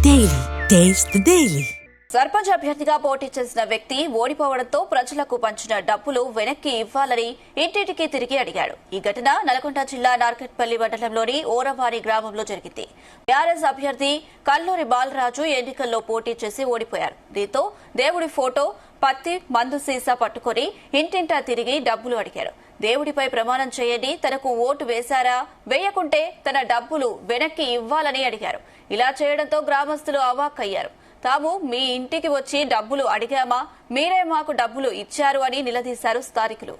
Daily. Taste the Daily. Sarpanch అభ్యర్థిగా పోటీ చేసిన వ్యక్తి ఓడిపోవడంతో ప్రజలకు పంచిన డబ్బులు వెనక్కి ఇవ్వాలని ఇంటింటికి తిరిగి అడిగాడు. ఈ ఘటన నల్గొండ జిల్లా నార్కట్పల్లి మండలంలోని ఓరవారి గ్రామంలో జరిగింది. టీఆర్ఎస్ అభ్యర్థి కల్లూరి బాలరాజు ఎన్నికల్లో పోటీ చేసి ఓడిపోయారు. దీంతో దేవుడి ఫోటో, పత్తి, మందు సీసా పట్టుకుని ఇంటింటా తిరిగి డబ్బులు అడిగాడు. దేవుడిపై ప్రమాణం చేయండి, తనకు ఓటు వేశారా, వేయకుంటే తన డబ్బులు వెనక్కి ఇవ్వాలని అడిగారు. ఇలా చేయడంతో గ్రామస్తులు అవాక్కయ్యారు. తాము మీ ఇంటికి వచ్చి డబ్బులు అడిగామా, మీరే మాకు డబ్బులు ఇచ్చారు అని నిలదీశారు స్థానికులు.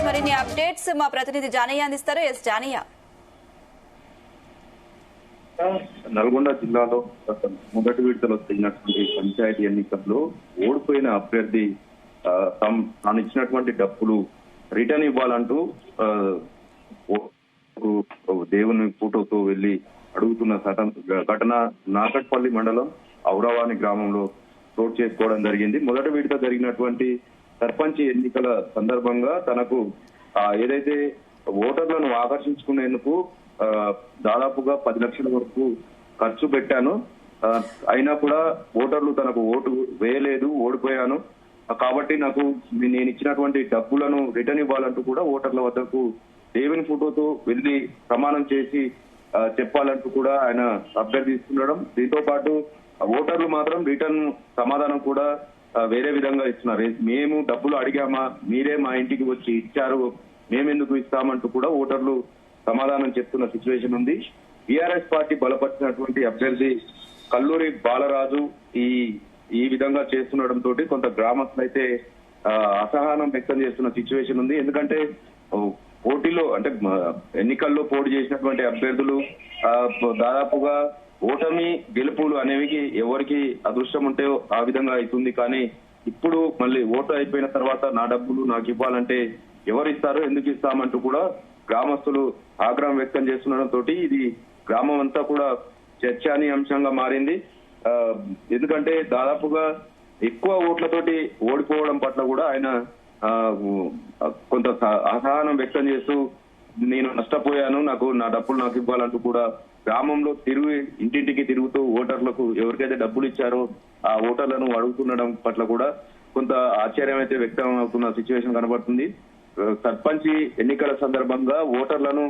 మరిన్ని అప్డేట్స్ మా ప్రతినిధి జానయ్య అందిస్తారు. ఎస్ జానయ్య. నల్గొండ జిల్లాలో మొదటి విడతలో జరిగినటువంటి పంచాయతీ ఎన్నికల్లో ఓడిపోయిన అభ్యర్థి తాను ఇచ్చినటువంటి డబ్బులు రిటర్న్ ఇవ్వాలంటూ దేవుని ఫోటోతో వెళ్లి అడుగుతున్న ఘటన నాకట్పల్లి మండలం ఔరవాని గ్రామంలో చోటు చేసుకోవడం జరిగింది. మొదటి విడత జరిగినటువంటి సర్పంచ్ ఎన్నికల సందర్భంగా తనకు ఏదైతే ఓటర్లను ఆకర్షించుకునేందుకు దాదాపుగా 10 లక్షల వరకు ఖర్చు పెట్టాను, అయినా కూడా ఓటర్లు తనకు ఓటు వేయలేదు, ఓడిపోయాను కాబట్టి నాకు నేను ఇచ్చినటువంటి డబ్బులను రిటర్న్ ఇవ్వాలంటూ కూడా ఓటర్ల వద్దకు దేవుని ఫోటోతో వెళ్లి ప్రమాణం చేసి చెప్పాలంటూ కూడా ఆయన అభ్యర్థిస్తుండడం. దీంతో పాటు ఓటర్లు మాత్రం రిటర్న్ సమాధానం కూడా వేరే విధంగా ఇస్తున్నారు. మేము డబ్బులు అడిగామా, మీరే మా ఇంటికి వచ్చి ఇచ్చారు, మేమెందుకు ఇస్తామంటూ కూడా ఓటర్లు సమాధానం చెప్తున్న సిచ్యువేషన్ ఉంది. టీఆర్ఎస్ పార్టీ బలపరిచినటువంటి అభ్యర్థి కల్లూరి బాలరాజు ఈ విధంగా చేస్తుండటంతో కొంత గ్రామస్తులు అయితే అసహనం వ్యక్తం చేస్తున్న సిచ్యువేషన్ ఉంది. ఎందుకంటే పోటీలో అంటే ఎన్నికల్లో పోటీ చేసినటువంటి అభ్యర్థులు దాదాపుగా ఓటమి గెలుపులు అనేవి ఎవరికి అదృష్టం ఉంటే ఆ విధంగా అవుతుంది. కానీ ఇప్పుడు మళ్ళీ ఓటు అయిపోయిన తర్వాత నా డబ్బులు నాకు ఇవ్వాలంటే ఎవరు ఇస్తారు, ఎందుకు ఇస్తామంటూ కూడా గ్రామస్తులు ఆగ్రహం వ్యక్తం చేస్తుండటంతో ఇది గ్రామం అంతా కూడా చర్చానీయాంశంగా మారింది. ఎందుకంటే దాదాపుగా ఎక్కువ ఓట్లతోటి ఓడిపోవడం పట్ల కూడా ఆయన కొంత అసహనం వ్యక్తం చేస్తూ నేను నష్టపోయాను, నా డబ్బులు నాకు ఇవ్వాలంటూ కూడా గ్రామంలో ఇంటింటికి తిరుగుతూ ఓటర్లకు ఎవరికైతే డబ్బులు ఇచ్చారో ఆ ఓటర్లను అడుగుతుండడం పట్ల కూడా కొంత ఆశ్చర్యం అయితే వ్యక్తం అవుతున్న సిచ్యువేషన్ కనబడుతుంది. సర్పంచ్ ఎన్నికల సందర్భంగా ఓటర్లను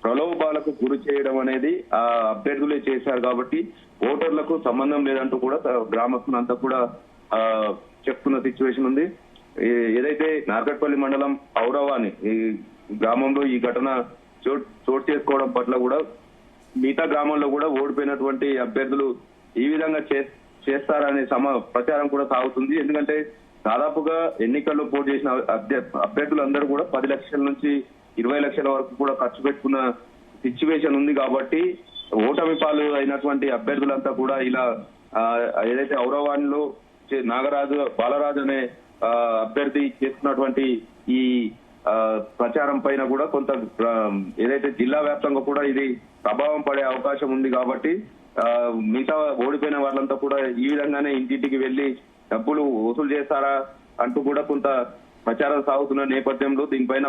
ప్రలోభాలకు గురి చేయడం అనేది ఆ అభ్యర్థులే చేశారు కాబట్టి ఓటర్లకు సంబంధం లేదంటూ కూడా గ్రామస్తులంతా కూడా చెప్తున్న సిచ్యువేషన్ ఉంది. ఏదైతే నార్కట్పల్లి మండలం ఔరవాని ఈ గ్రామంలో ఈ ఘటన చోటు చేసుకోవడం పట్ల కూడా మిగతా గ్రామంలో కూడా ఓడిపోయినటువంటి అభ్యర్థులు ఈ విధంగా చేస్తారనే ప్రచారం కూడా సాగుతుంది. ఎందుకంటే దాదాపుగా ఎన్నికల్లో పోటీ చేసిన అభ్యర్థులందరూ కూడా 10 లక్షల నుంచి 20 లక్షల వరకు కూడా ఖర్చు పెట్టుకున్న సిచ్యువేషన్ ఉంది. కాబట్టి ఓటమి పాలు అయినటువంటి అభ్యర్థులంతా కూడా ఇలా ఏదైతే ఔరవానిలో బాలరాజు అనే అభ్యర్థి చేస్తున్నటువంటి ఈ ప్రచారం పైన కూడా కొంత ఏదైతే జిల్లా వ్యాప్తంగా కూడా ఇది ప్రభావం పడే అవకాశం ఉంది. కాబట్టి మిగతా ఓడిపోయిన వాళ్ళంతా కూడా ఈ విధంగానే ఇంటింటికి వెళ్లి డబ్బులు వసూలు చేస్తారా అంటూ కూడా కొంత ప్రచారం సాగుతున్న నేపథ్యంలో దీనిపైన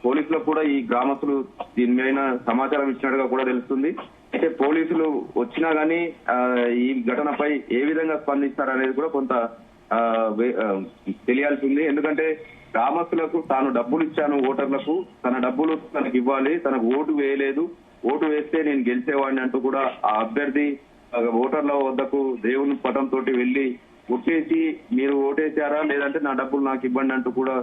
పోలీసులకు కూడా ఈ గ్రామస్తులు దీనిపైన సమాచారం ఇచ్చినట్టుగా కూడా తెలుస్తుంది. అయితే పోలీసులు వచ్చినా గానీ ఈ ఘటనపై ఏ విధంగా స్పందిస్తారనేది కూడా కొంత తెలియాల్సి ఉంది. ఎందుకంటే గ్రామస్తులకు తాను డబ్బులు ఇచ్చాను ఓటర్లకు, తన డబ్బులు తనకు ఇవ్వాలి, తనకు ఓటు వేయలేదు, ఓటు వేస్తే నేను గెలిచేవాడిని అంటూ కూడా ఆ అభ్యర్థి ఓటర్ల వద్దకు దేవుని పటంతో వెళ్లి ఒట్టేసి మీరు ఓటేశారా, లేదంటే నా డబ్బులు నాకు ఇవ్వండి అంటూ కూడా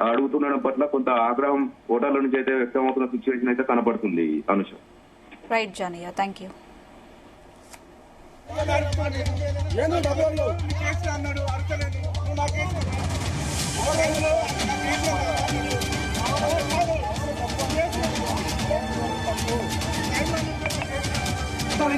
అడుగుతుండడం పట్ల కొంత ఆగ్రహం ఓటర్ల నుంచి అయితే వ్యక్తమవుతున్న సిచ్యువేషన్ అయితే కనపడుతుంది. Anusha. Right Janayya, thank you. Sorry,